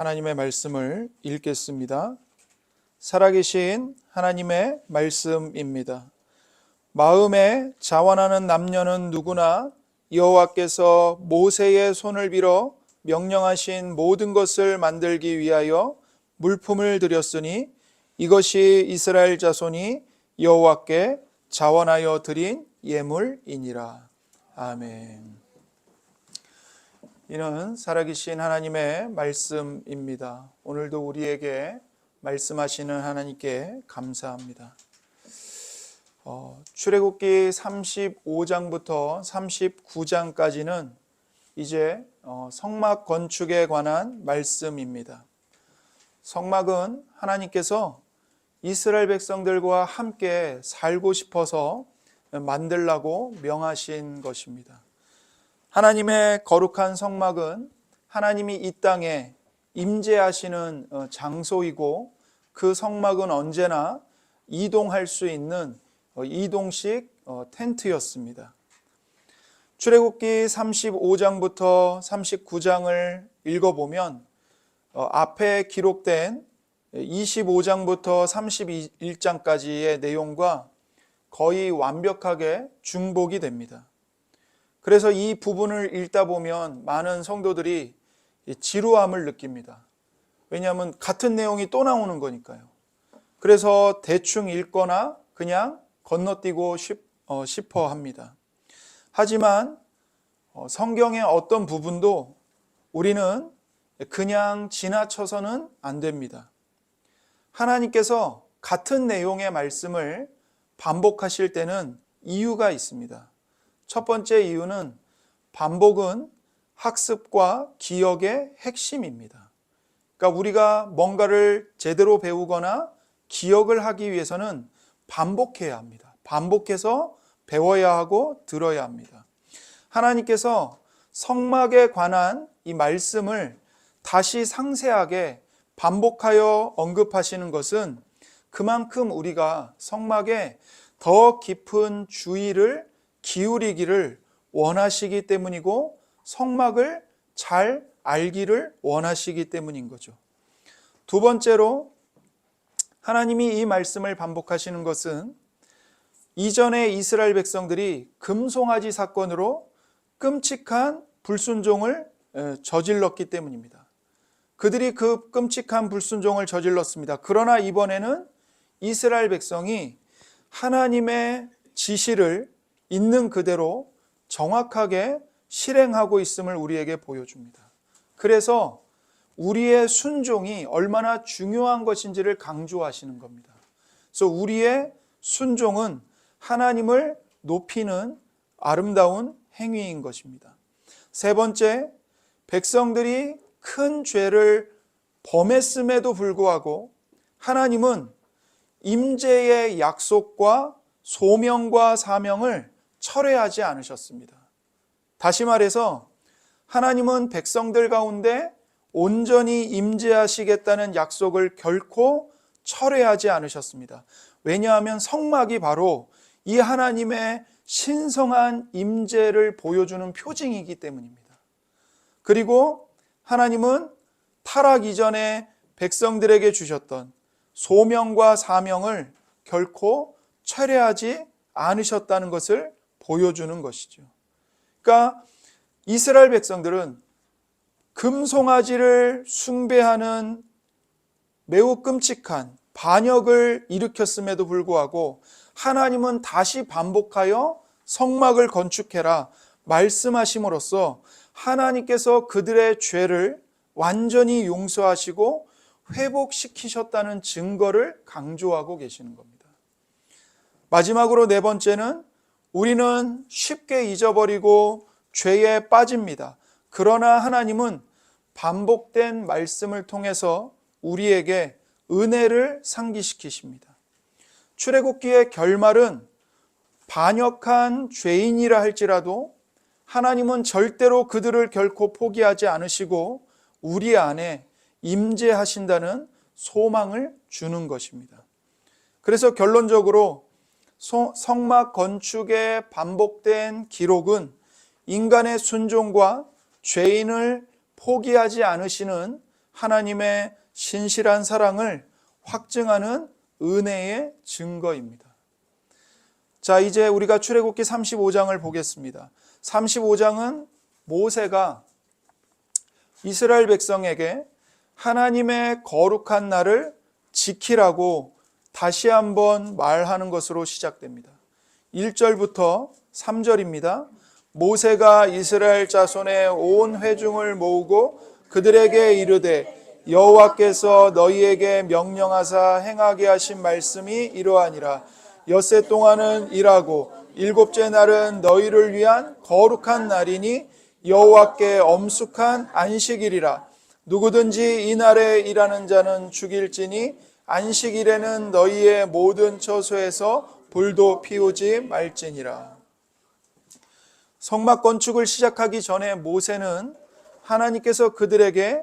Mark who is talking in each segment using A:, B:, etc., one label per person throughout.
A: 하나님의 말씀을 읽겠습니다. 살아계신 하나님의 말씀입니다. 마음에 자원하는 남녀는 누구나 여호와께서 모세의 손을 빌어 명령하신 모든 것을 만들기 위하여 물품을 드렸으니 이것이 이스라엘 자손이 여호와께 자원하여 드린 예물이니라. 아멘. 이는 살아계신 하나님의 말씀입니다. 오늘도 우리에게 말씀하시는 하나님께 감사합니다. 출애굽기 35장부터 39장까지는 이제 성막 건축에 관한 말씀입니다. 성막은 하나님께서 이스라엘 백성들과 함께 살고 싶어서 만들라고 명하신 것입니다. 하나님의 거룩한 성막은 하나님이 이 땅에 임재하시는 장소이고, 그 성막은 언제나 이동할 수 있는 이동식 텐트였습니다. 출애굽기 35장부터 39장을 읽어보면 앞에 기록된 25장부터 31장까지의 내용과 거의 완벽하게 중복이 됩니다. 그래서 이 부분을 읽다 보면 많은 성도들이 지루함을 느낍니다. 왜냐하면 같은 내용이 또 나오는 거니까요. 그래서 대충 읽거나 그냥 건너뛰고 싶어 합니다. 하지만 성경의 어떤 부분도 우리는 그냥 지나쳐서는 안 됩니다. 하나님께서 같은 내용의 말씀을 반복하실 때는 이유가 있습니다. 첫 번째 이유는 반복은 학습과 기억의 핵심입니다. 그러니까 우리가 뭔가를 제대로 배우거나 기억을 하기 위해서는 반복해야 합니다. 반복해서 배워야 하고 들어야 합니다. 하나님께서 성막에 관한 이 말씀을 다시 상세하게 반복하여 언급하시는 것은 그만큼 우리가 성막에 더 깊은 주의를 기울이기를 원하시기 때문이고, 성막을 잘 알기를 원하시기 때문인 거죠. 두 번째로 하나님이 이 말씀을 반복하시는 것은 이전에 이스라엘 백성들이 금송아지 사건으로 끔찍한 불순종을 저질렀기 때문입니다. 그들이 그 끔찍한 불순종을 저질렀습니다. 그러나 이번에는 이스라엘 백성이 하나님의 지시를 있는 그대로 정확하게 실행하고 있음을 우리에게 보여줍니다. 그래서 우리의 순종이 얼마나 중요한 것인지를 강조하시는 겁니다. 그래서 우리의 순종은 하나님을 높이는 아름다운 행위인 것입니다. 세 번째, 백성들이 큰 죄를 범했음에도 불구하고 하나님은 임재의 약속과 소명과 사명을 철회하지 않으셨습니다. 다시 말해서 하나님은 백성들 가운데 온전히 임재하시겠다는 약속을 결코 철회하지 않으셨습니다. 왜냐하면 성막이 바로 이 하나님의 신성한 임재를 보여주는 표징이기 때문입니다. 그리고 하나님은 타락 이전에 백성들에게 주셨던 소명과 사명을 결코 철회하지 않으셨다는 것을 보여주는 것이죠. 그러니까 이스라엘 백성들은 금송아지를 숭배하는 매우 끔찍한 반역을 일으켰음에도 불구하고 하나님은 다시 반복하여 성막을 건축해라 말씀하심으로써 하나님께서 그들의 죄를 완전히 용서하시고 회복시키셨다는 증거를 강조하고 계시는 겁니다. 마지막으로 네 번째는 우리는 쉽게 잊어버리고 죄에 빠집니다. 그러나 하나님은 반복된 말씀을 통해서 우리에게 은혜를 상기시키십니다. 출애굽기의 결말은 반역한 죄인이라 할지라도 하나님은 절대로 그들을 결코 포기하지 않으시고 우리 안에 임재하신다는 소망을 주는 것입니다. 그래서 결론적으로 성막 건축의 반복된 기록은 인간의 순종과 죄인을 포기하지 않으시는 하나님의 신실한 사랑을 확증하는 은혜의 증거입니다. 자, 이제 우리가 출애굽기 35장을 보겠습니다. 35장은 모세가 이스라엘 백성에게 하나님의 거룩한 날을 지키라고 다시 한번 말하는 것으로 시작됩니다. 1절부터 3절입니다. 모세가 이스라엘 자손의 온 회중을 모으고 그들에게 이르되 여호와께서 너희에게 명령하사 행하게 하신 말씀이 이러하니라. 엿새 동안은 일하고 일곱째 날은 너희를 위한 거룩한 날이니 여호와께 엄숙한 안식일이라. 누구든지 이 날에 일하는 자는 죽일지니 안식일에는 너희의 모든 처소에서 불도 피우지 말지니라. 성막 건축을 시작하기 전에 모세는 하나님께서 그들에게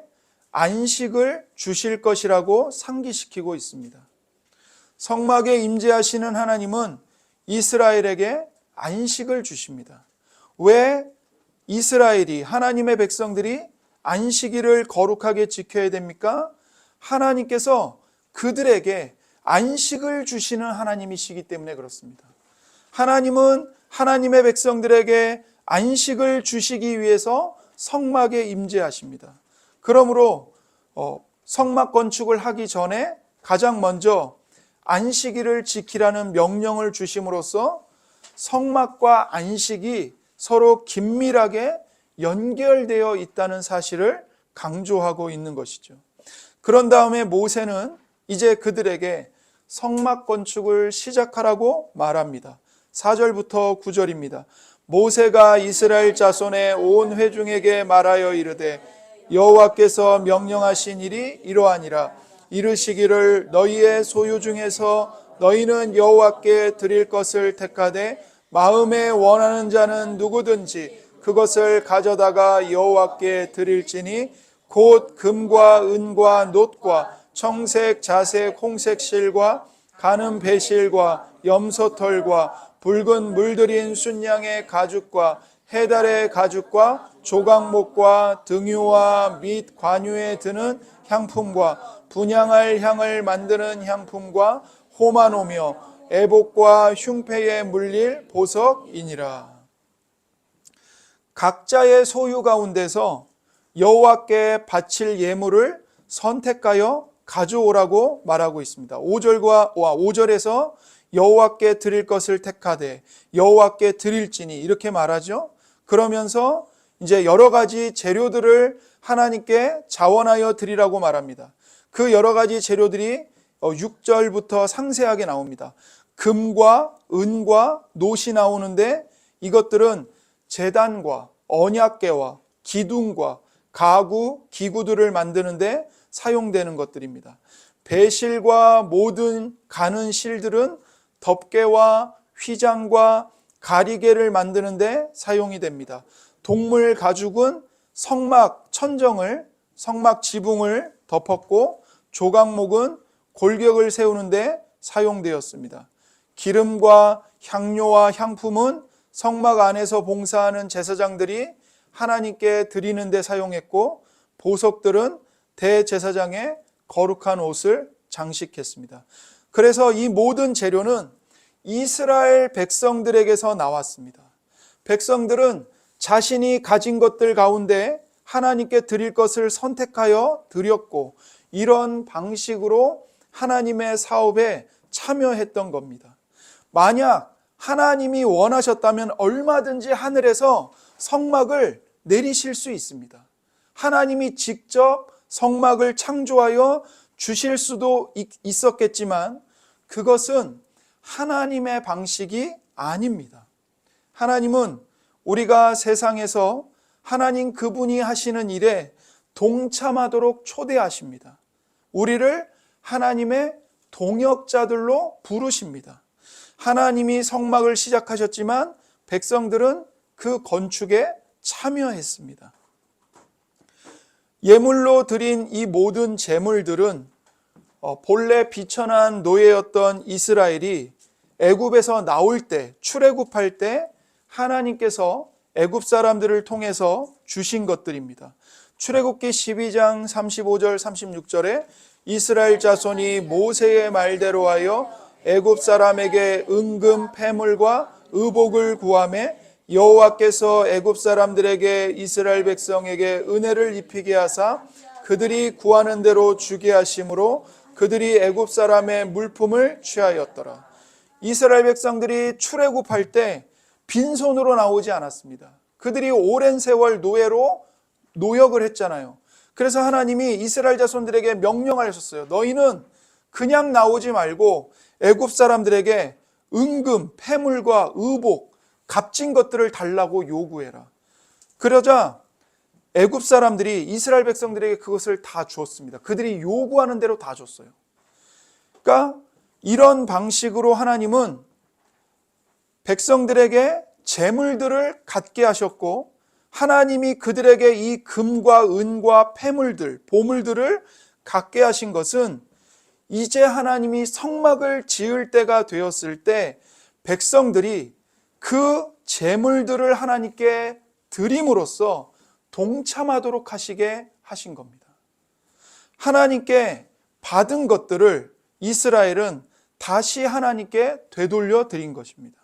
A: 안식을 주실 것이라고 상기시키고 있습니다. 성막에 임재하시는 하나님은 이스라엘에게 안식을 주십니다. 왜 이스라엘이, 하나님의 백성들이 안식일을 거룩하게 지켜야 됩니까? 하나님께서 그들에게 안식을 주시는 하나님이시기 때문에 그렇습니다. 하나님은 하나님의 백성들에게 안식을 주시기 위해서 성막에 임재하십니다. 그러므로 성막 건축을 하기 전에 가장 먼저 안식일을 지키라는 명령을 주심으로써 성막과 안식이 서로 긴밀하게 연결되어 있다는 사실을 강조하고 있는 것이죠. 그런 다음에 모세는 이제 그들에게 성막 건축을 시작하라고 말합니다. 4절부터 9절입니다. 모세가 이스라엘 자손의 온 회중에게 말하여 이르되 여호와께서 명령하신 일이 이러하니라. 이르시기를 너희의 소유 중에서 너희는 여호와께 드릴 것을 택하되 마음에 원하는 자는 누구든지 그것을 가져다가 여호와께 드릴지니 곧 금과 은과 놋과 청색, 자색, 홍색 실과 가는 배실과 염소털과 붉은 물들인 순양의 가죽과 해달의 가죽과 조각목과 등유와 및 관유에 드는 향품과 분향할 향을 만드는 향품과 호마노며 애복과 흉패에 물릴 보석이니라. 각자의 소유 가운데서 여호와께 바칠 예물을 선택하여 가져오라고 말하고 있습니다. 5절에서 여호와께 드릴 것을 택하되 여호와께 드릴지니 이렇게 말하죠. 그러면서 이제 여러 가지 재료들을 하나님께 자원하여 드리라고 말합니다. 그 여러 가지 재료들이 6절부터 상세하게 나옵니다. 금과 은과 놋이 나오는데 이것들은 제단과 언약궤와 기둥과 가구, 기구들을 만드는데 사용되는 것들입니다. 배실과 모든 가는 실들은 덮개와 휘장과 가리개를 만드는데 사용이 됩니다. 동물 가죽은 성막 천정을, 성막 지붕을 덮었고 조각목은 골격을 세우는데 사용되었습니다. 기름과 향료와 향품은 성막 안에서 봉사하는 제사장들이 하나님께 드리는 데 사용했고 보석들은 대제사장의 거룩한 옷을 장식했습니다. 그래서 이 모든 재료는 이스라엘 백성들에게서 나왔습니다. 백성들은 자신이 가진 것들 가운데 하나님께 드릴 것을 선택하여 드렸고 이런 방식으로 하나님의 사업에 참여했던 겁니다. 만약 하나님이 원하셨다면 얼마든지 하늘에서 성막을 내리실 수 있습니다. 하나님이 직접 성막을 창조하여 주실 수도 있었겠지만 그것은 하나님의 방식이 아닙니다. 하나님은 우리가 세상에서 하나님 그분이 하시는 일에 동참하도록 초대하십니다. 우리를 하나님의 동역자들로 부르십니다. 하나님이 성막을 시작하셨지만 백성들은 그 건축에 참여했습니다. 예물로 드린 이 모든 제물들은 본래 비천한 노예였던 이스라엘이 애굽에서 나올 때, 출애굽할 때 하나님께서 애굽 사람들을 통해서 주신 것들입니다. 출애굽기 12장 35절 36절에 이스라엘 자손이 모세의 말대로 하여 애굽 사람에게 은금 패물과 의복을 구하매 여호와께서 애굽 사람들에게 이스라엘 백성에게 은혜를 입히게 하사 그들이 구하는 대로 주게 하심으로 그들이 애굽 사람의 물품을 취하였더라. 이스라엘 백성들이 출애굽할 때 빈손으로 나오지 않았습니다. 그들이 오랜 세월 노역을 했잖아요. 그래서 하나님이 이스라엘 자손들에게 명령하셨어요. 너희는 그냥 나오지 말고 애굽 사람들에게 은금, 패물과 의복, 값진 것들을 달라고 요구해라. 그러자 애굽 사람들이 이스라엘 백성들에게 그것을 다 주었습니다. 그들이 요구하는 대로 다 줬어요. 그러니까 이런 방식으로 하나님은 백성들에게 재물들을 갖게 하셨고 하나님이 그들에게 이 금과 은과 패물들, 보물들을 갖게 하신 것은 이제 하나님이 성막을 지을 때가 되었을 때 백성들이 그 재물들을 하나님께 드림으로써 동참하도록 하시게 하신 겁니다. 하나님께 받은 것들을 이스라엘은 다시 하나님께 되돌려 드린 것입니다.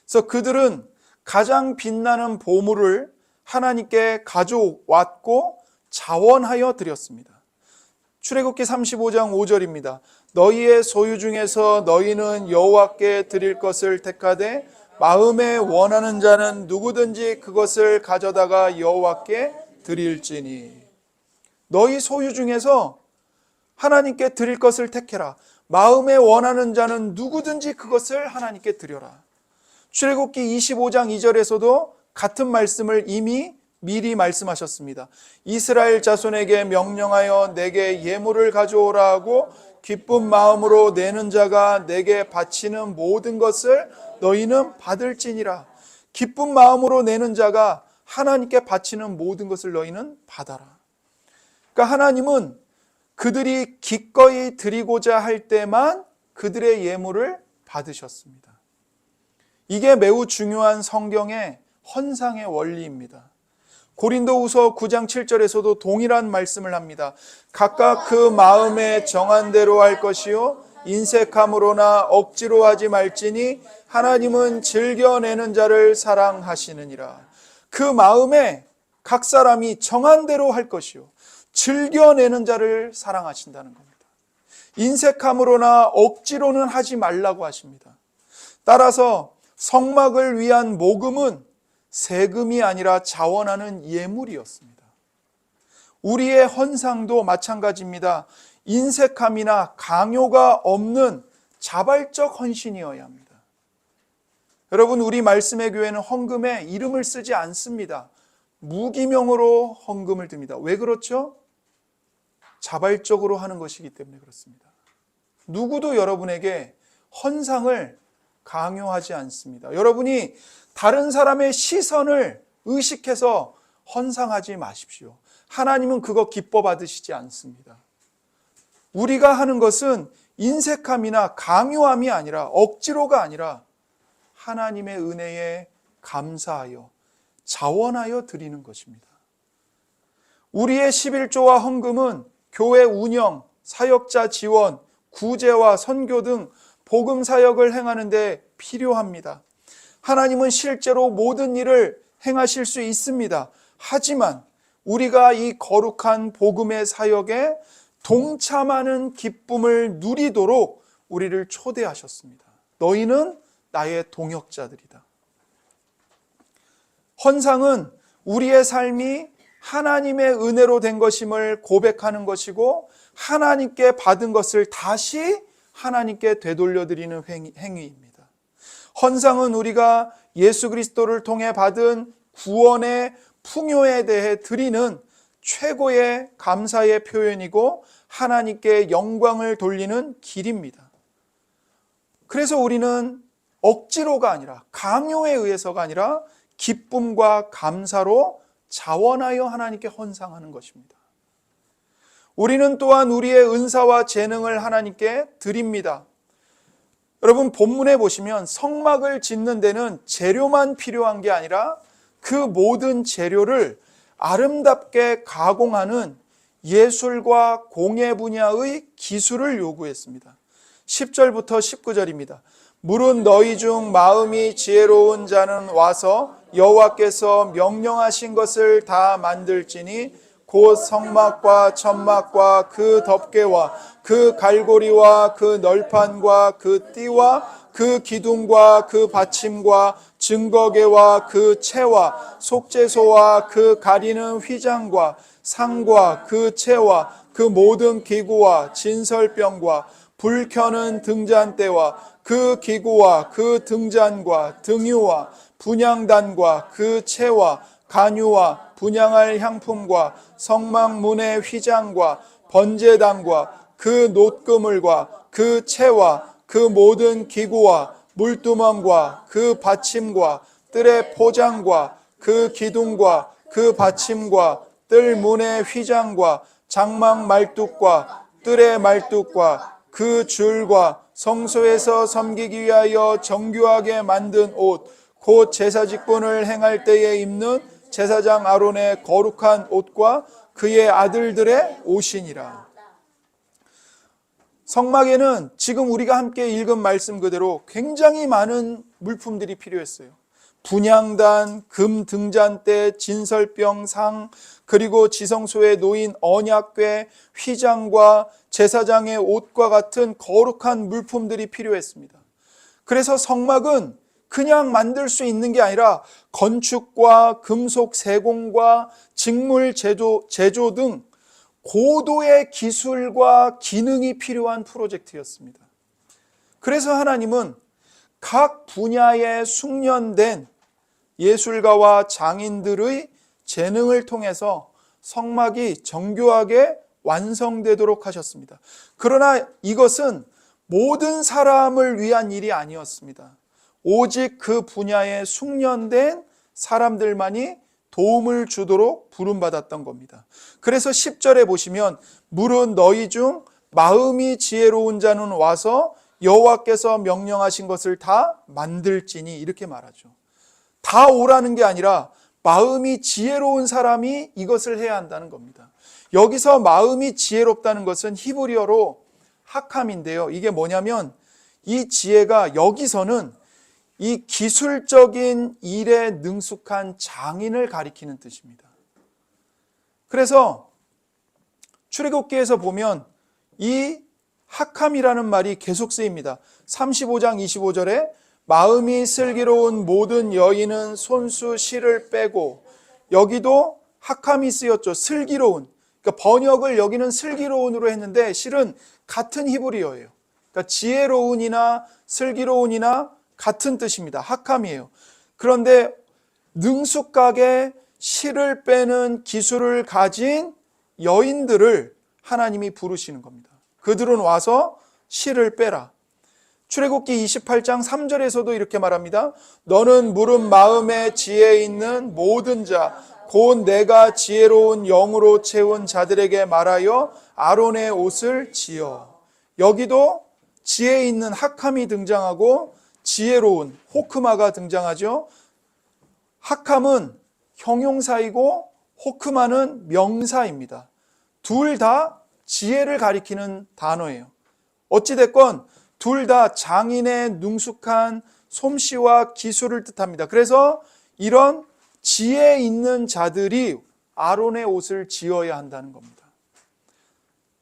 A: 그래서 그들은 가장 빛나는 보물을 하나님께 가져왔고 자원하여 드렸습니다. 출애굽기 35장 5절입니다. 너희의 소유 중에서 너희는 여호와께 드릴 것을 택하되 마음에 원하는 자는 누구든지 그것을 가져다가 여호와께 드릴지니. 너희 소유 중에서 하나님께 드릴 것을 택해라. 마음에 원하는 자는 누구든지 그것을 하나님께 드려라. 출애굽기 25장 2절에서도 같은 말씀을 이미 미리 말씀하셨습니다. 이스라엘 자손에게 명령하여 내게 예물을 가져오라 하고 기쁜 마음으로 내는 자가 내게 바치는 모든 것을 너희는 받을지니라. 기쁜 마음으로 내는 자가 하나님께 바치는 모든 것을 너희는 받아라. 그러니까 하나님은 그들이 기꺼이 드리고자 할 때만 그들의 예물을 받으셨습니다. 이게 매우 중요한 성경의 헌상의 원리입니다. 고린도후서 9장 7절에서도 동일한 말씀을 합니다. 각각 그 마음에 정한 대로 할 것이요 인색함으로나 억지로 하지 말지니 하나님은 즐겨내는 자를 사랑하시느니라. 그 마음에 각 사람이 정한 대로 할 것이요 즐겨내는 자를 사랑하신다는 겁니다. 인색함으로나 억지로는 하지 말라고 하십니다. 따라서 성막을 위한 모금은 세금이 아니라 자원하는 예물이었습니다. 우리의 헌상도 마찬가지입니다. 인색함이나 강요가 없는 자발적 헌신이어야 합니다. 여러분, 우리 말씀의 교회는 헌금에 이름을 쓰지 않습니다. 무기명으로 헌금을 듭니다. 왜 그렇죠? 자발적으로 하는 것이기 때문에 그렇습니다. 누구도 여러분에게 헌상을 강요하지 않습니다. 여러분이 다른 사람의 시선을 의식해서 헌상하지 마십시오. 하나님은 그거 기뻐 받으시지 않습니다. 우리가 하는 것은 인색함이나 강요함이 아니라 억지로가 아니라 하나님의 은혜에 감사하여 자원하여 드리는 것입니다. 우리의 11조와 헌금은 교회 운영, 사역자 지원, 구제와 선교 등 복음 사역을 행하는 데 필요합니다. 하나님은 실제로 모든 일을 행하실 수 있습니다. 하지만 우리가 이 거룩한 복음의 사역에 동참하는 기쁨을 누리도록 우리를 초대하셨습니다. 너희는 나의 동역자들이다. 헌상은 우리의 삶이 하나님의 은혜로 된 것임을 고백하는 것이고 하나님께 받은 것을 다시 하나님께 되돌려드리는 행위입니다. 헌상은 우리가 예수 그리스도를 통해 받은 구원의 풍요에 대해 드리는 최고의 감사의 표현이고 하나님께 영광을 돌리는 길입니다. 그래서 우리는 억지로가 아니라 강요에 의해서가 아니라 기쁨과 감사로 자원하여 하나님께 헌상하는 것입니다. 우리는 또한 우리의 은사와 재능을 하나님께 드립니다. 여러분, 본문에 보시면 성막을 짓는 데는 재료만 필요한 게 아니라 그 모든 재료를 아름답게 가공하는 예술과 공예 분야의 기술을 요구했습니다. 10절부터 19절입니다. 물은 너희 중 마음이 지혜로운 자는 와서 여호와께서 명령하신 것을 다 만들지니 곧 성막과 천막과 그 덮개와 그 갈고리와 그 널판과 그 띠와 그 기둥과 그 받침과 증거계와 그 채와 속죄소와 그 가리는 휘장과 상과 그 채와 그 모든 기구와 진설병과 불 켜는 등잔대와 그 기구와 그 등잔과 등유와 분향단과 그 채와 간유와 분향할 향품과 성막문의 휘장과 번제단과 그 놋그물과 그 채와 그 모든 기구와 물두멍과 그 받침과 뜰의 포장과 그 기둥과 그 받침과 뜰 문의 휘장과 장막 말뚝과 뜰의 말뚝과 그 줄과 성소에서 섬기기 위하여 정교하게 만든 옷, 곧 제사 직분을 행할 때에 입는 제사장 아론의 거룩한 옷과 그의 아들들의 옷이니라. 성막에는 지금 우리가 함께 읽은 말씀 그대로 굉장히 많은 물품들이 필요했어요. 분향단, 금 등잔대, 진설병, 상, 그리고 지성소에 놓인 언약궤, 휘장과 제사장의 옷과 같은 거룩한 물품들이 필요했습니다. 그래서 성막은 그냥 만들 수 있는 게 아니라 건축과 금속 세공과 직물 제조 등 고도의 기술과 기능이 필요한 프로젝트였습니다. 그래서 하나님은 각 분야에 숙련된 예술가와 장인들의 재능을 통해서 성막이 정교하게 완성되도록 하셨습니다. 그러나 이것은 모든 사람을 위한 일이 아니었습니다. 오직 그 분야에 숙련된 사람들만이 도움을 주도록 부름받았던 겁니다. 그래서 10절에 보시면 물은 너희 중 마음이 지혜로운 자는 와서 여호와께서 명령하신 것을 다 만들지니 이렇게 말하죠. 다 오라는 게 아니라 마음이 지혜로운 사람이 이것을 해야 한다는 겁니다. 여기서 마음이 지혜롭다는 것은 히브리어로 하캄인데요. 이게 뭐냐면 이 지혜가 여기서는 이 기술적인 일에 능숙한 장인을 가리키는 뜻입니다. 그래서 출애굽기에서 보면 이 하캄이라는 말이 계속 쓰입니다. 35장 25절에 마음이 슬기로운 모든 여인은 손수 실을 빼고, 여기도 하캄이 쓰였죠. 슬기로운. 그러니까 번역을 여기는 슬기로운으로 했는데 실은 같은 히브리어예요. 그러니까 지혜로운이나 슬기로운이나 같은 뜻입니다. 하캄이에요. 그런데 능숙하게 실을 빼는 기술을 가진 여인들을 하나님이 부르시는 겁니다. 그들은 와서 실을 빼라. 출애굽기 28장 3절에서도 이렇게 말합니다. 너는 물은 마음에 지혜 있는 모든 자, 곧 내가 지혜로운 영으로 채운 자들에게 말하여 아론의 옷을 지어. 여기도 지혜 있는 하캄이 등장하고 지혜로운 호크마가 등장하죠. 하캄은 형용사이고 호크마는 명사입니다. 둘 다 지혜를 가리키는 단어예요. 어찌됐건 둘 다 장인의 능숙한 솜씨와 기술을 뜻합니다. 그래서 이런 지혜 있는 자들이 아론의 옷을 지어야 한다는 겁니다.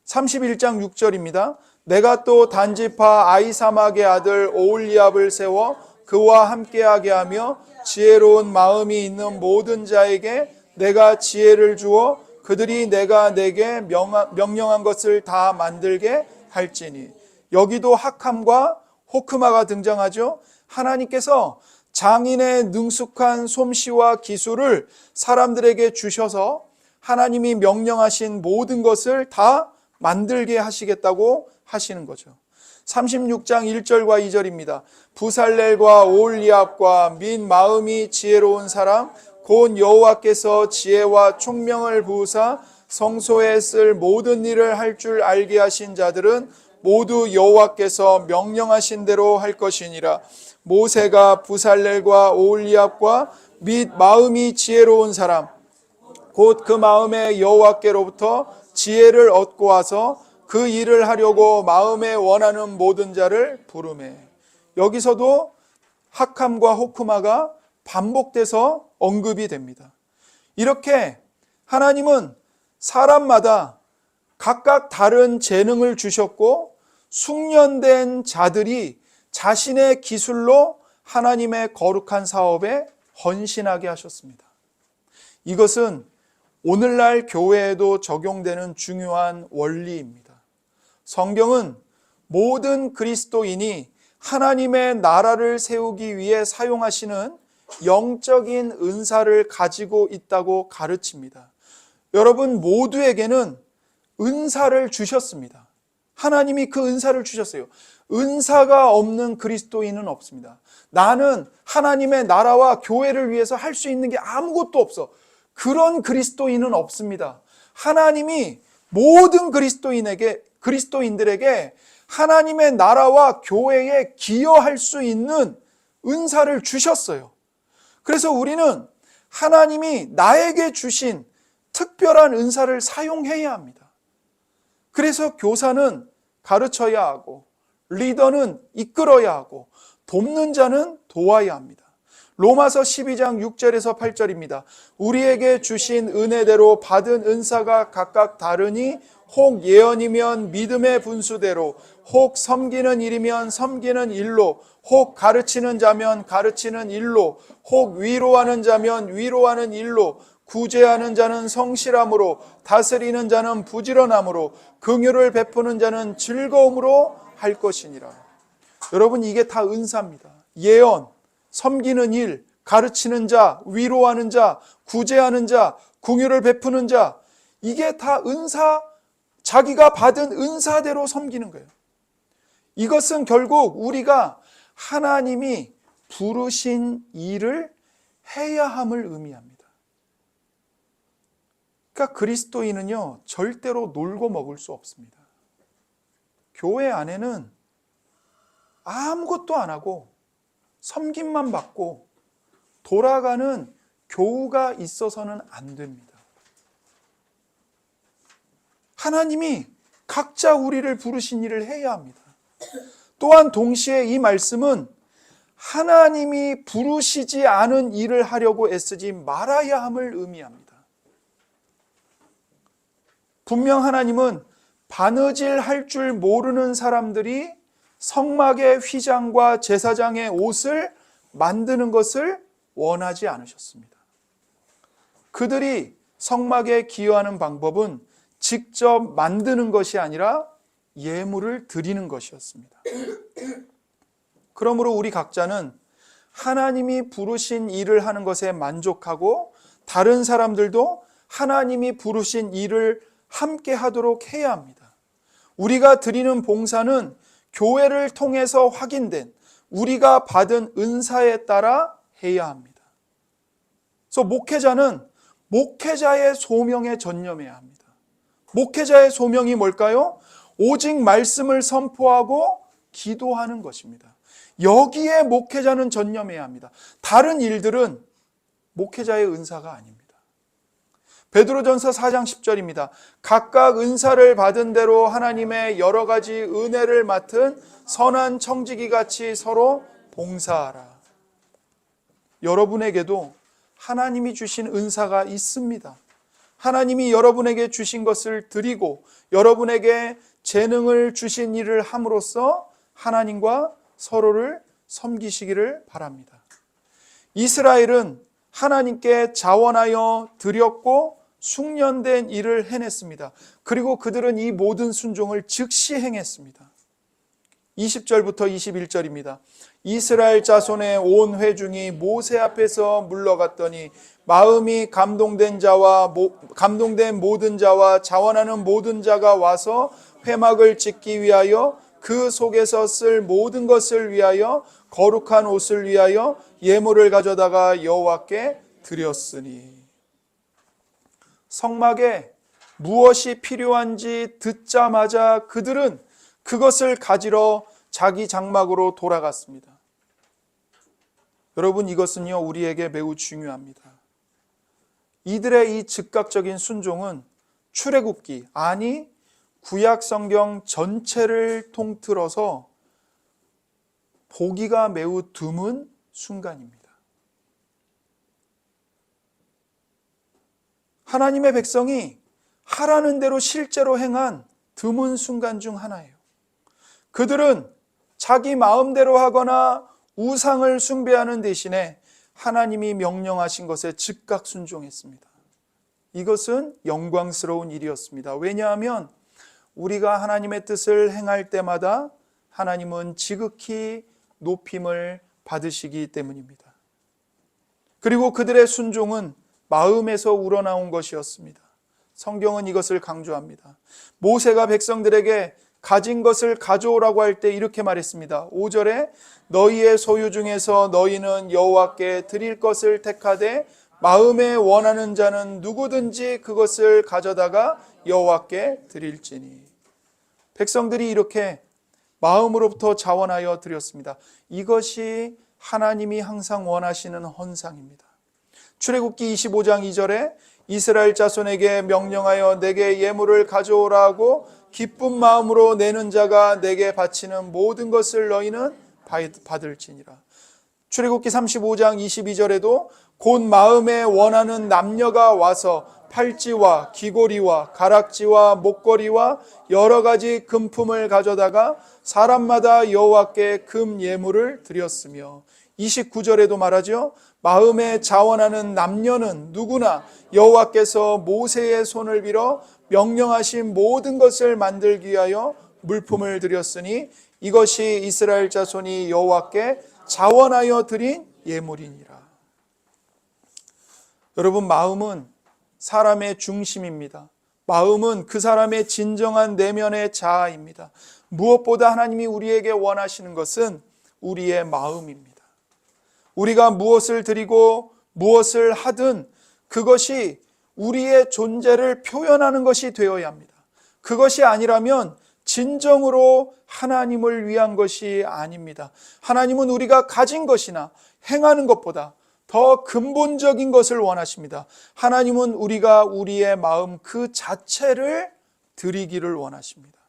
A: 31장 6절입니다. 내가 또 단지파 아히사막의 아들 오홀리압을 세워 그와 함께하게 하며 지혜로운 마음이 있는 모든 자에게 내가 지혜를 주어 그들이 내가 내게 명령한 것을 다 만들게 할지니. 여기도 하캄과 호크마가 등장하죠. 하나님께서 장인의 능숙한 솜씨와 기술을 사람들에게 주셔서 하나님이 명령하신 모든 것을 다 만들게 하시겠다고 하시는 거죠. 36장 1절과 2절입니다. 부살렐과 오홀리압과 민 마음이 지혜로운 사람 곧 여호와께서 지혜와 총명을 부으사 성소에 쓸 모든 일을 할 줄 알게 하신 자들은 모두 여호와께서 명령하신 대로 할 것이니라. 모세가 부살렐과 오홀리압과 및 마음이 지혜로운 사람 곧 그 마음에 여호와께로부터 지혜를 얻고 와서 그 일을 하려고 마음에 원하는 모든 자를 부르매. 여기서도 학함과 호크마가 반복돼서 언급이 됩니다. 이렇게 하나님은 사람마다 각각 다른 재능을 주셨고 숙련된 자들이 자신의 기술로 하나님의 거룩한 사업에 헌신하게 하셨습니다. 이것은 오늘날 교회에도 적용되는 중요한 원리입니다. 성경은 모든 그리스도인이 하나님의 나라를 세우기 위해 사용하시는 영적인 은사를 가지고 있다고 가르칩니다. 여러분 모두에게는 은사를 주셨습니다. 하나님이 그 은사를 주셨어요. 은사가 없는 그리스도인은 없습니다. 나는 하나님의 나라와 교회를 위해서 할 수 있는 게 아무것도 없어. 그런 그리스도인은 없습니다. 하나님이 모든 그리스도인들에게 하나님의 나라와 교회에 기여할 수 있는 은사를 주셨어요. 그래서 우리는 하나님이 나에게 주신 특별한 은사를 사용해야 합니다. 그래서 교사는 가르쳐야 하고, 리더는 이끌어야 하고, 돕는 자는 도와야 합니다. 로마서 12장 6절에서 8절입니다. 우리에게 주신 은혜대로 받은 은사가 각각 다르니 혹 예언이면 믿음의 분수대로, 혹 섬기는 일이면 섬기는 일로, 혹 가르치는 자면 가르치는 일로, 혹 위로하는 자면 위로하는 일로, 구제하는 자는 성실함으로, 다스리는 자는 부지런함으로, 긍휼을 베푸는 자는 즐거움으로 할 것이니라. 여러분 이게 다 은사입니다. 예언, 섬기는 일, 가르치는 자, 위로하는 자, 구제하는 자, 긍휼을 베푸는 자, 이게 다 은사, 자기가 받은 은사대로 섬기는 거예요. 이것은 결국 우리가 하나님이 부르신 일을 해야 함을 의미합니다. 그러니까 그리스도인은요, 절대로 놀고 먹을 수 없습니다. 교회 안에는 아무것도 안 하고 섬김만 받고 돌아가는 교우가 있어서는 안 됩니다. 하나님이 각자 우리를 부르신 일을 해야 합니다. 또한 동시에 이 말씀은 하나님이 부르시지 않은 일을 하려고 애쓰지 말아야 함을 의미합니다. 분명 하나님은 바느질 할 줄 모르는 사람들이 성막의 휘장과 제사장의 옷을 만드는 것을 원하지 않으셨습니다. 그들이 성막에 기여하는 방법은 직접 만드는 것이 아니라 예물을 드리는 것이었습니다. 그러므로 우리 각자는 하나님이 부르신 일을 하는 것에 만족하고 다른 사람들도 하나님이 부르신 일을 함께 하도록 해야 합니다. 우리가 드리는 봉사는 교회를 통해서 확인된 우리가 받은 은사에 따라 해야 합니다. 그래서 목회자는 목회자의 소명에 전념해야 합니다. 목회자의 소명이 뭘까요? 오직 말씀을 선포하고 기도하는 것입니다. 여기에 목회자는 전념해야 합니다. 다른 일들은 목회자의 은사가 아닙니다. 베드로전서 4장 10절입니다. 각각 은사를 받은 대로 하나님의 여러 가지 은혜를 맡은 선한 청지기 같이 서로 봉사하라. 여러분에게도 하나님이 주신 은사가 있습니다. 하나님이 여러분에게 주신 것을 드리고 여러분에게 재능을 주신 일을 함으로써 하나님과 서로를 섬기시기를 바랍니다. 이스라엘은 하나님께 자원하여 드렸고 숙련된 일을 해냈습니다. 그리고 그들은 이 모든 순종을 즉시 행했습니다. 20절부터 21절입니다. 이스라엘 자손의 온 회중이 모세 앞에서 물러갔더니 마음이 감동된 모든 자와 자원하는 모든 자가 와서 회막을 짓기 위하여 그 속에서 쓸 모든 것을 위하여 거룩한 옷을 위하여 예물을 가져다가 여호와께 드렸으니. 성막에 무엇이 필요한지 듣자마자 그들은 그것을 가지러 자기 장막으로 돌아갔습니다. 여러분 이것은요 우리에게 매우 중요합니다. 이들의 이 즉각적인 순종은 출애굽기, 아니 구약 성경 전체를 통틀어서 보기가 매우 드문 순간입니다. 하나님의 백성이 하라는 대로 실제로 행한 드문 순간 중 하나예요. 그들은 자기 마음대로 하거나 우상을 숭배하는 대신에 하나님이 명령하신 것에 즉각 순종했습니다. 이것은 영광스러운 일이었습니다. 왜냐하면 우리가 하나님의 뜻을 행할 때마다 하나님은 지극히 높임을 받으시기 때문입니다. 그리고 그들의 순종은 마음에서 우러나온 것이었습니다. 성경은 이것을 강조합니다. 모세가 백성들에게 가진 것을 가져오라고 할 때 이렇게 말했습니다. 5절에 너희의 소유 중에서 너희는 여호와께 드릴 것을 택하되 마음에 원하는 자는 누구든지 그것을 가져다가 여호와께 드릴지니. 백성들이 이렇게 마음으로부터 자원하여 드렸습니다. 이것이 하나님이 항상 원하시는 헌상입니다. 출애굽기 25장 2절에 이스라엘 자손에게 명령하여 내게 예물을 가져오라고 기쁜 마음으로 내는 자가 내게 바치는 모든 것을 너희는 받을지니라. 출애굽기 35장 22절에도 곧 마음에 원하는 남녀가 와서 팔찌와 귀고리와 가락지와 목걸이와 여러 가지 금품을 가져다가 사람마다 여호와께 금 예물을 드렸으며 29절에도 말하죠. 마음에 자원하는 남녀는 누구나 여호와께서 모세의 손을 빌어 명령하신 모든 것을 만들기 위하여 물품을 드렸으니 이것이 이스라엘 자손이 여호와께 자원하여 드린 예물이니라. 여러분, 마음은 사람의 중심입니다. 마음은 그 사람의 진정한 내면의 자아입니다. 무엇보다 하나님이 우리에게 원하시는 것은 우리의 마음입니다. 우리가 무엇을 드리고 무엇을 하든 그것이 우리의 존재를 표현하는 것이 되어야 합니다. 그것이 아니라면 진정으로 하나님을 위한 것이 아닙니다. 하나님은 우리가 가진 것이나 행하는 것보다 더 근본적인 것을 원하십니다. 하나님은 우리가 우리의 마음 그 자체를 드리기를 원하십니다.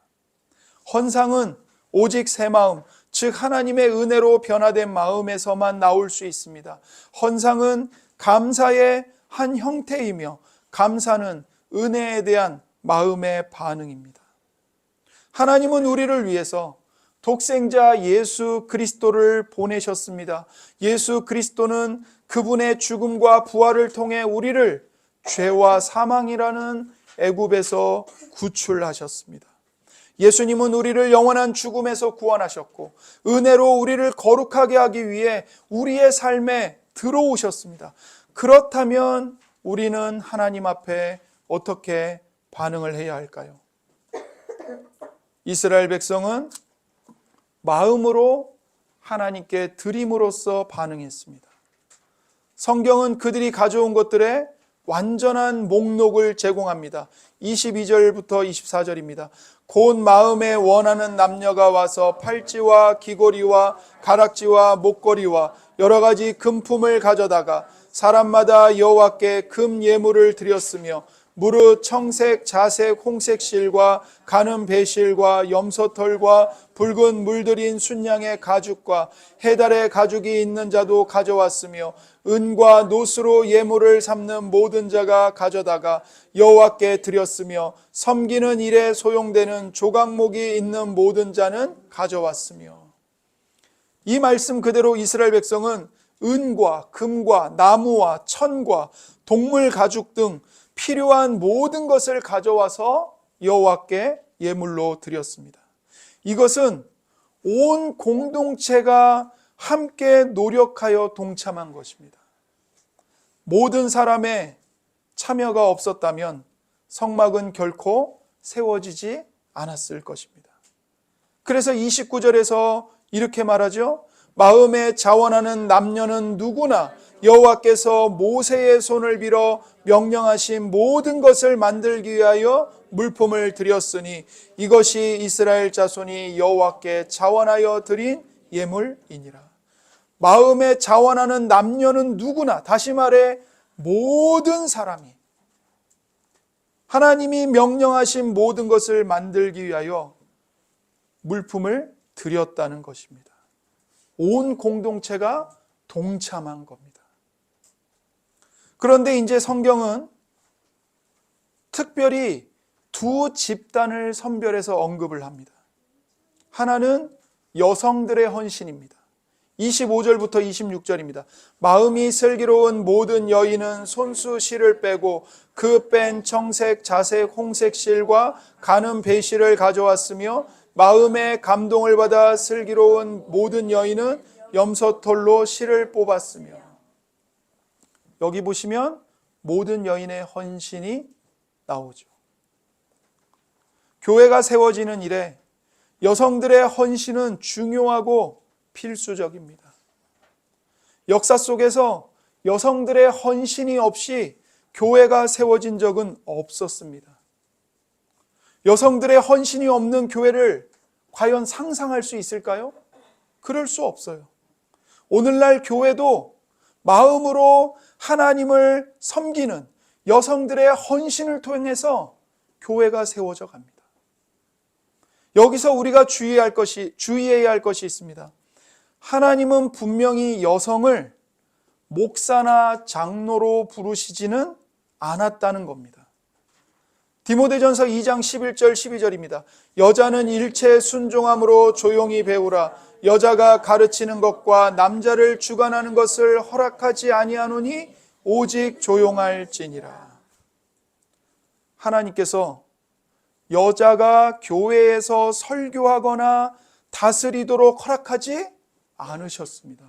A: 헌상은 오직 새 마음, 즉 하나님의 은혜로 변화된 마음에서만 나올 수 있습니다. 헌상은 감사의 한 형태이며 감사는 은혜에 대한 마음의 반응입니다. 하나님은 우리를 위해서 독생자 예수 그리스도를 보내셨습니다. 예수 그리스도는 그분의 죽음과 부활을 통해 우리를 죄와 사망이라는 애굽에서 구출하셨습니다. 예수님은 우리를 영원한 죽음에서 구원하셨고 은혜로 우리를 거룩하게 하기 위해 우리의 삶에 들어오셨습니다. 그렇다면 우리는 하나님 앞에 어떻게 반응을 해야 할까요? 이스라엘 백성은 마음으로 하나님께 드림으로써 반응했습니다. 성경은 그들이 가져온 것들의 완전한 목록을 제공합니다. 22절부터 24절입니다. 곧 마음에 원하는 남녀가 와서 팔찌와 귀고리와 가락지와 목걸이와 여러 가지 금품을 가져다가 사람마다 여호와께 금 예물을 드렸으며 무릇 청색, 자색, 홍색 실과 가는 배실과 염소털과 붉은 물들인 순양의 가죽과 해달의 가죽이 있는 자도 가져왔으며 은과 노스로 예물을 삼는 모든 자가 가져다가 여호와께 드렸으며 섬기는 일에 소용되는 조각목이 있는 모든 자는 가져왔으며. 이 말씀 그대로 이스라엘 백성은 은과 금과 나무와 천과 동물 가죽 등 필요한 모든 것을 가져와서 여호와께 예물로 드렸습니다. 이것은 온 공동체가 함께 노력하여 동참한 것입니다. 모든 사람의 참여가 없었다면 성막은 결코 세워지지 않았을 것입니다. 그래서 29절에서 이렇게 말하죠. 마음에 자원하는 남녀는 누구나 여호와께서 모세의 손을 빌어 명령하신 모든 것을 만들기 위하여 물품을 드렸으니 이것이 이스라엘 자손이 여호와께 자원하여 드린 예물이니라. 마음에 자원하는 남녀는 누구나, 다시 말해 모든 사람이 하나님이 명령하신 모든 것을 만들기 위하여 물품을 드렸다는 것입니다. 온 공동체가 동참한 겁니다. 그런데 이제 성경은 특별히 두 집단을 선별해서 언급을 합니다. 하나는 여성들의 헌신입니다. 25절부터 26절입니다. 마음이 슬기로운 모든 여인은 손수 실을 빼고 그 뺀 청색, 자색, 홍색 실과 가는 배실을 가져왔으며 마음의 감동을 받아 슬기로운 모든 여인은 염소털로 실을 뽑았으며. 여기 보시면 모든 여인의 헌신이 나오죠. 교회가 세워지는 일에 여성들의 헌신은 중요하고 필수적입니다. 역사 속에서 여성들의 헌신이 없이 교회가 세워진 적은 없었습니다. 여성들의 헌신이 없는 교회를 과연 상상할 수 있을까요? 그럴 수 없어요. 오늘날 교회도 마음으로 하나님을 섬기는 여성들의 헌신을 통해서 교회가 세워져 갑니다. 여기서 우리가 주의해야 할 것이 있습니다. 하나님은 분명히 여성을 목사나 장로로 부르시지는 않았다는 겁니다. 디모데전서 2장 11절 12절입니다. 여자는 일체 순종함으로 조용히 배우라. 여자가 가르치는 것과 남자를 주관하는 것을 허락하지 아니하노니 오직 조용할지니라. 하나님께서 여자가 교회에서 설교하거나 다스리도록 허락하지 않으셨습니다.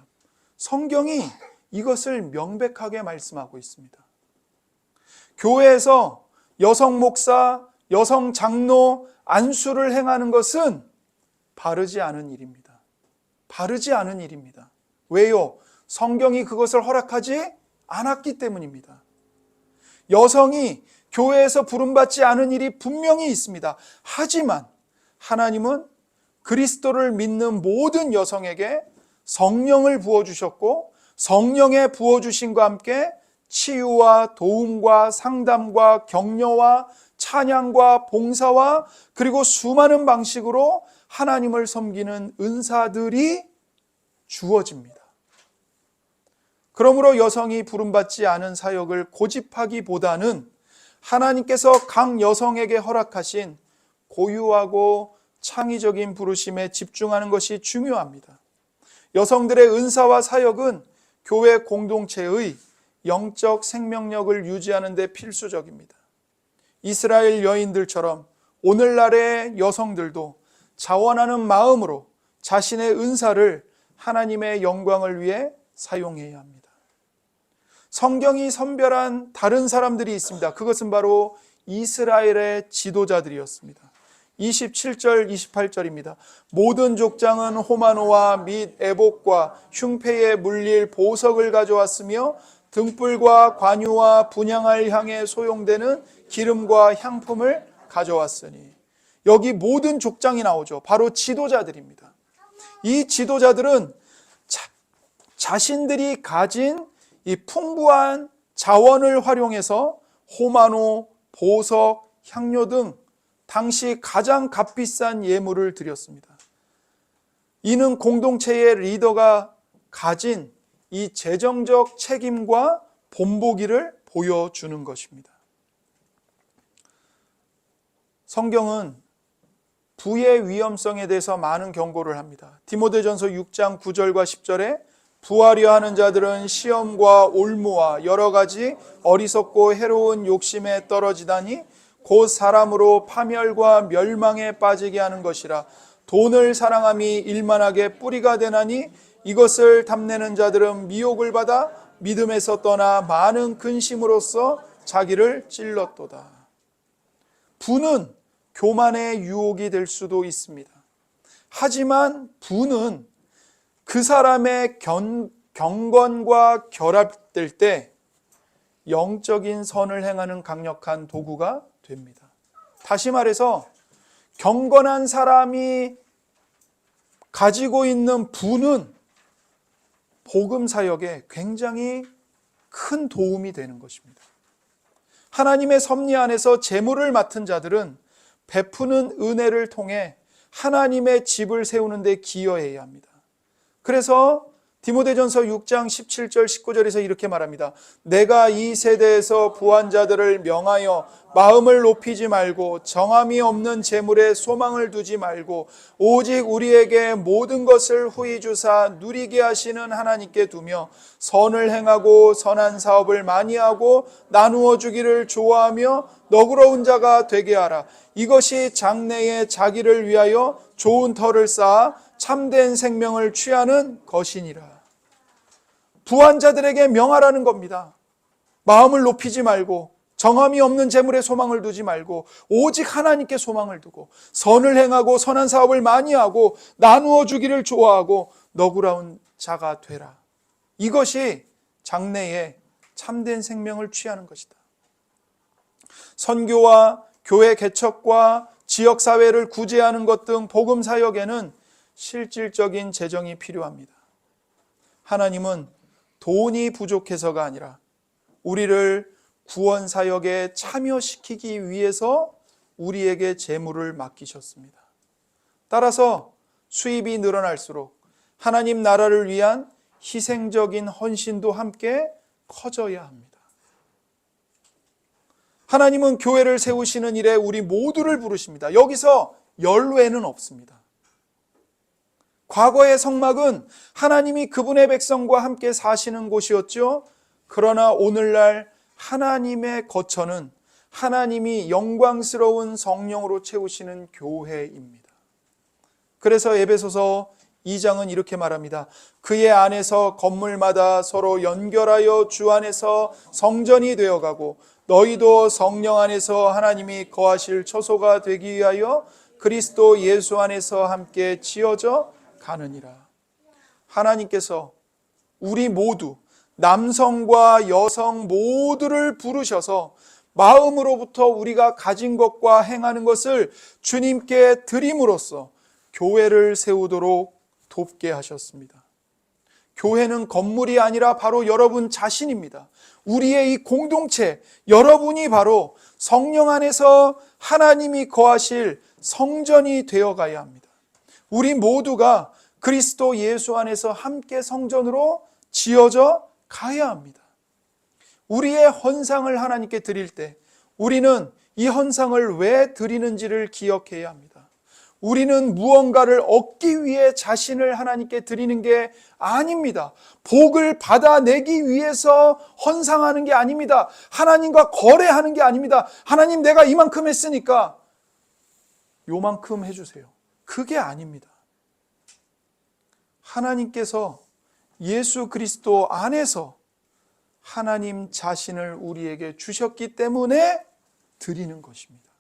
A: 성경이 이것을 명백하게 말씀하고 있습니다. 교회에서 여성 목사, 여성 장로, 안수를 행하는 것은 바르지 않은 일입니다. 바르지 않은 일입니다. 왜요? 성경이 그것을 허락하지 않았기 때문입니다. 여성이 교회에서 부름받지 않은 일이 분명히 있습니다. 하지만 하나님은 그리스도를 믿는 모든 여성에게 성령을 부어주셨고 성령의 부어주심과 함께 치유와 도움과 상담과 격려와 찬양과 봉사와 그리고 수많은 방식으로 하나님을 섬기는 은사들이 주어집니다. 그러므로 여성이 부름받지 않은 사역을 고집하기보다는 하나님께서 각 여성에게 허락하신 고유하고 창의적인 부르심에 집중하는 것이 중요합니다. 여성들의 은사와 사역은 교회 공동체의 영적 생명력을 유지하는 데 필수적입니다. 이스라엘 여인들처럼 오늘날의 여성들도 자원하는 마음으로 자신의 은사를 하나님의 영광을 위해 사용해야 합니다. 성경이 선별한 다른 사람들이 있습니다. 그것은 바로 이스라엘의 지도자들이었습니다. 27절, 28절입니다. 모든 족장은 호마노와 및 에복과 흉패에 물릴 보석을 가져왔으며 등불과 관유와 분향할 향에 소용되는 기름과 향품을 가져왔으니. 여기 모든 족장이 나오죠. 바로 지도자들입니다. 이 지도자들은 자신들이 가진 이 풍부한 자원을 활용해서 호마노, 보석, 향료 등 당시 가장 값비싼 예물을 드렸습니다. 이는 공동체의 리더가 가진 이 재정적 책임과 본보기를 보여주는 것입니다. 성경은 부의 위험성에 대해서 많은 경고를 합니다. 디모데전서 6장 9절과 10절에 부하려 하는 자들은 시험과 올무와 여러 가지 어리석고 해로운 욕심에 떨어지다니 곧 사람으로 파멸과 멸망에 빠지게 하는 것이라. 돈을 사랑함이 일만하게 뿌리가 되나니 이것을 탐내는 자들은 미혹을 받아 믿음에서 떠나 많은 근심으로써 자기를 찔렀도다. 부는 교만의 유혹이 될 수도 있습니다. 하지만 부는 그 사람의 경건과 결합될 때 영적인 선을 행하는 강력한 도구가 됩니다. 다시 말해서 경건한 사람이 가지고 있는 부는 복음 사역에 굉장히 큰 도움이 되는 것입니다. 하나님의 섭리 안에서 제물을 맡은 자들은 베푸는 은혜를 통해 하나님의 집을 세우는 데 기여해야 합니다. 그래서 디모데전서 6장 17절 19절에서 이렇게 말합니다. 내가 이 세대에서 부한 자들을 명하여 마음을 높이지 말고 정함이 없는 재물에 소망을 두지 말고 오직 우리에게 모든 것을 후히 주사 누리게 하시는 하나님께 두며 선을 행하고 선한 사업을 많이 하고 나누어 주기를 좋아하며 너그러운 자가 되게 하라. 이것이 장래에 자기를 위하여 좋은 터를 쌓아 참된 생명을 취하는 것이니라. 부한 자들에게 명하라는 겁니다. 마음을 높이지 말고 정함이 없는 재물에 소망을 두지 말고 오직 하나님께 소망을 두고 선을 행하고 선한 사업을 많이 하고 나누어 주기를 좋아하고 너그러운 자가 되라. 이것이 장래에 참된 생명을 취하는 것이다. 선교와 교회 개척과 지역사회를 구제하는 것 등 복음사역에는 실질적인 재정이 필요합니다. 하나님은 돈이 부족해서가 아니라 우리를 구원사역에 참여시키기 위해서 우리에게 재물을 맡기셨습니다. 따라서 수입이 늘어날수록 하나님 나라를 위한 희생적인 헌신도 함께 커져야 합니다. 하나님은 교회를 세우시는 일에 우리 모두를 부르십니다. 여기서 연례는 없습니다. 과거의 성막은 하나님이 그분의 백성과 함께 사시는 곳이었죠. 그러나 오늘날 하나님의 거처는 하나님이 영광스러운 성령으로 채우시는 교회입니다. 그래서 에베소서 2장은 이렇게 말합니다. 그의 안에서 건물마다 서로 연결하여 주 안에서 성전이 되어가고 너희도 성령 안에서 하나님이 거하실 처소가 되기 위하여 그리스도 예수 안에서 함께 지어져 가느니라. 하나님께서 우리 모두 남성과 여성 모두를 부르셔서 마음으로부터 우리가 가진 것과 행하는 것을 주님께 드림으로써 교회를 세우도록 돕게 하셨습니다. 교회는 건물이 아니라 바로 여러분 자신입니다. 우리의 이 공동체, 여러분이 바로 성령 안에서 하나님이 거하실 성전이 되어가야 합니다. 우리 모두가 그리스도 예수 안에서 함께 성전으로 지어져 가야 합니다. 우리의 헌상을 하나님께 드릴 때 우리는 이 헌상을 왜 드리는지를 기억해야 합니다. 우리는 무언가를 얻기 위해 자신을 하나님께 드리는 게 아닙니다. 복을 받아내기 위해서 헌상하는 게 아닙니다. 하나님과 거래하는 게 아닙니다. 하나님, 내가 이만큼 했으니까 요만큼 해주세요. 그게 아닙니다. 하나님께서 예수 그리스도 안에서 하나님 자신을 우리에게 주셨기 때문에 드리는 것입니다.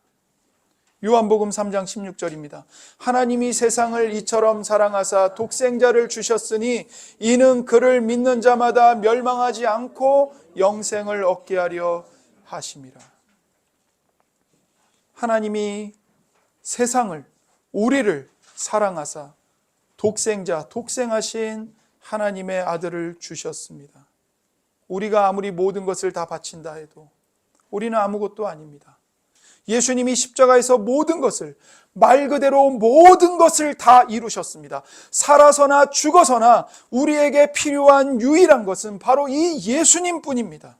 A: 요한복음 3장 16절입니다. 하나님이 세상을 이처럼 사랑하사 독생자를 주셨으니 이는 그를 믿는 자마다 멸망하지 않고 영생을 얻게 하려 하심이라. 하나님이 세상을, 우리를 사랑하사 독생자, 독생하신 하나님의 아들을 주셨습니다. 우리가 아무리 모든 것을 다 바친다 해도 우리는 아무것도 아닙니다. 예수님이 십자가에서 모든 것을, 말 그대로 모든 것을 다 이루셨습니다. 살아서나 죽어서나 우리에게 필요한 유일한 것은 바로 이 예수님뿐입니다.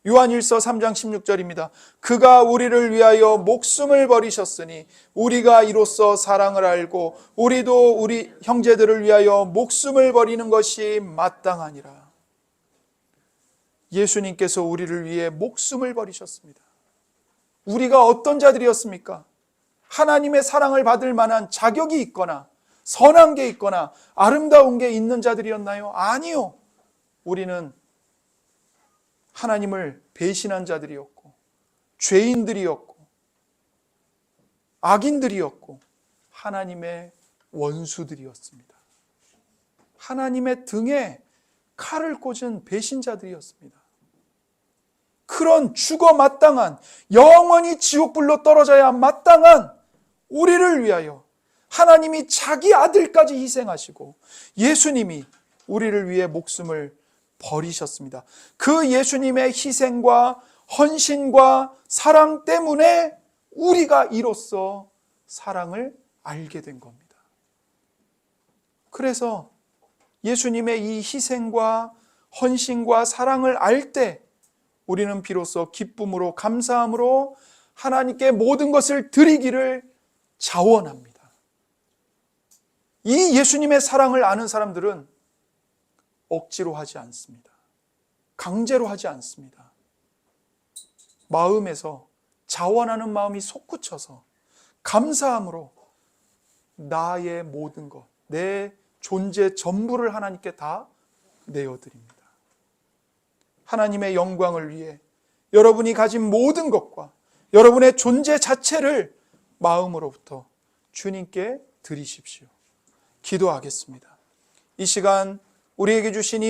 A: 요한일서 3장 16절입니다. 그가 우리를 위하여 목숨을 버리셨으니 우리가 이로써 사랑을 알고 우리도 우리 형제들을 위하여 목숨을 버리는 것이 마땅하니라. 예수님께서 우리를 위해 목숨을 버리셨습니다. 우리가 어떤 자들이었습니까? 하나님의 사랑을 받을 만한 자격이 있거나 선한 게 있거나 아름다운 게 있는 자들이었나요? 아니요. 우리는 하나님을 배신한 자들이었고 죄인들이었고 악인들이었고 하나님의 원수들이었습니다. 하나님의 등에 칼을 꽂은 배신자들이었습니다. 그런 죽어 마땅한, 영원히 지옥불로 떨어져야 마땅한 우리를 위하여 하나님이 자기 아들까지 희생하시고 예수님이 우리를 위해 목숨을 버리셨습니다. 그 예수님의 희생과 헌신과 사랑 때문에 우리가 이로써 사랑을 알게 된 겁니다. 그래서 예수님의 이 희생과 헌신과 사랑을 알 때 우리는 비로소 기쁨으로 감사함으로 하나님께 모든 것을 드리기를 자원합니다. 이 예수님의 사랑을 아는 사람들은 억지로 하지 않습니다. 강제로 하지 않습니다. 마음에서 자원하는 마음이 솟구쳐서 감사함으로 나의 모든 것, 내 존재 전부를 하나님께 다 내어드립니다. 하나님의 영광을 위해 여러분이 가진 모든 것과 여러분의 존재 자체를 마음으로부터 주님께 드리십시오. 기도하겠습니다. 이 시간 우리에게 주신 이